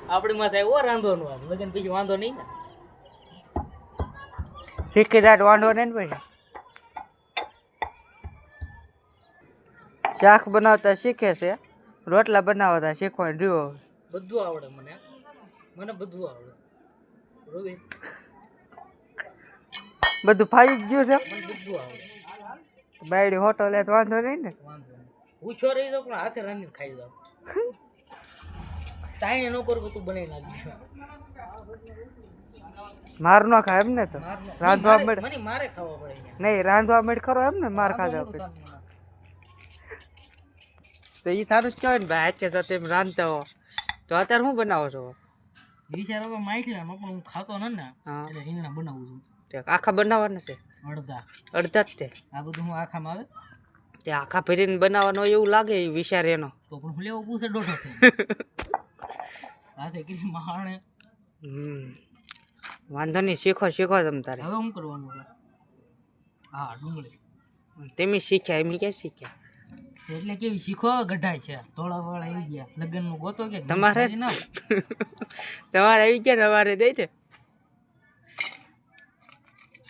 આપણી માં થાય ઓ રાંધો નો લગન પછી વાંધો નહીં ને શીખી જાય વાંધો નહીં ને પછી શાક બનાવતા શીખે છે રોટલા બનાવતા શીખવાનું રહ્યો બધું આવડે મને બધું આવડે રોબિન બધું ફાવી ગયું છે મને બધું આવડે બાયડી હોટલ લે તો વાંધો નહીં ને વાંધો નહીં પૂછો રહી જાવ પણ હાથે રાંધીને ખાઈ જાવ ચાઈને નો કર કે તું બનાવી નાખજે માર નો ખાય એમ ને તો રાંધવા મળે મને મારે ખાવા પડે નહીં રાંધવા મળે ખરો એમ ને માર ખાધા પછી તો એ તારું જ કહેવાય ને ભાઈ અત્યારે તો તેમ રાંધતા હો તો અત્યારે શું બનાવો છો વિચારો કે માઇટલાનો પણ હું ખાતો ન ને હા એટલે રીંગણા બનાવું છું આખા બનાવવાના છે અડધા અડધા જ તે આ બધું હું આખામાં આવે તે આખા ભરીને બનાવવાનો એવું લાગે એ વિચાર એનો તો પણ હું લેવો પૂછે દોઢો હાથે કરી માણે વાંધો નહીં શીખો તમે તારે હવે શું કરવાનું છે હા ડુંગળી તેમી શીખ્યા એમ ક્યાં શીખ્યા એટલે કેવી શીખો ગઢાય છે ધોળા વાળા આવી ગયા લગ્ન નું ગોતો કે તમારે આવી ગયા ને અમારે નહીં ને